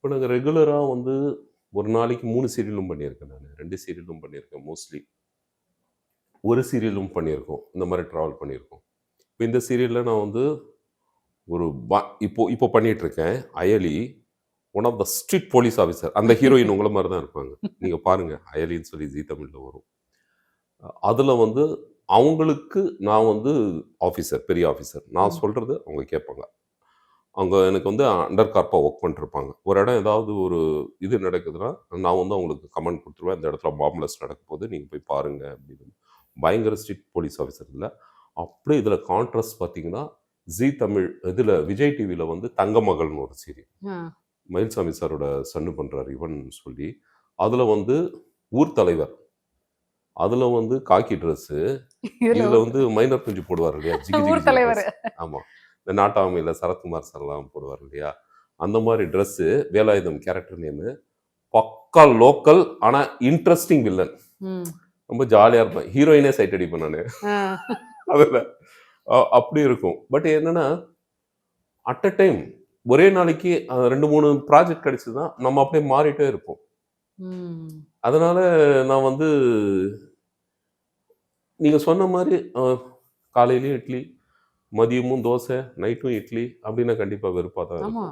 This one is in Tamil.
இப்போ நாங்கள் ரெகுலராக வந்து ஒரு நாளைக்கு 3 சீரியலும் பண்ணியிருக்கேன். நான் 2 சீரியலும் பண்ணியிருக்கேன் மோஸ்ட்லி. ஒரு சீரியலும் பண்ணியிருக்கோம். இந்த மாதிரி ட்ராவல் பண்ணியிருக்கோம். இப்போ இந்த சீரியலில் நான் வந்து ஒரு இப்போ இப்போ பண்ணிட்டு இருக்கேன். Ayali one of the strict police officer. அந்த ஹீரோயின் உங்களை மாதிரி தான் இருப்பாங்க. நீங்கள் பாருங்க, அயலின்னு சொல்லி ஜீ தமிழில் வரும். அதில் வந்து அவங்களுக்கு நான் வந்து ஆஃபீஸர், பெரிய ஆஃபீஸர். நான் சொல்கிறது அவங்க கேட்பாங்க. அவங்க எனக்கு வந்து அண்டர் கார்ப்பாக ஒர்க் பண்ணிருப்பாங்க. ஒரு இடம் ஏதாவது ஒரு இது நடக்குதுன்னா, நான் வந்து அவங்களுக்கு கமெண்ட் கொடுத்துருவேன். இந்த இடத்துல பாம்ப்லஸ் நடக்க போகுது, நீங்கள் போய் பாருங்க அப்படின்னு. பயங்கர ஸ்ட்ரிக்ட் போலீஸ் ஆஃபீஸர் இதில். அப்படியே இதில் கான்ட்ராஸ்ட் பார்த்தீங்கன்னா, ஜீ தமிழ் இதில் விஜய் டிவியில் வந்து தங்கமகள்னு ஒரு சீரியல். மயில்சாமி சாரோட சன்னு பண்ணுறாரு இவன் சொல்லி. அதில் வந்து ஊர் தலைவர். அதில் வந்து காக்கி ட்ரெஸ்ஸு. இதில் வந்து மைனர் குஞ்சு போடுவார் இல்லையா, ஜிகி ஊர் தலைவர். ஆமாம், இந்த நாட்டாமையில் சரத்குமார் சார்லாம் போடுவார் இல்லையா, அந்த மாதிரி ட்ரெஸ்ஸு. Velayudham character name. பக்கா லோக்கல், ஆனால் இன்ட்ரெஸ்டிங் வில்லன். ரொம்ப ஜாலியாக இருப்பேன். ஹீரோயினே சைட் அடிப்பேன் நான் அதில். அப்படி இருக்கும். பட் என்னன்னா, அட் அ டைம் ஒரே நாளைக்கு 2-3 ப்ராஜெக்ட் கிடைச்சதுன்னா நம்ம அப்படியே மாறிட்டே இருப்போம். அதனால நான் வந்து நீங்கள் சொன்ன மாதிரி காலையிலையும் இட்லி, மதியமும் தோசை, நைட்டும் இட்லி அப்படின்னா கண்டிப்பாக வெறுப்பாக தான் இருக்கும்.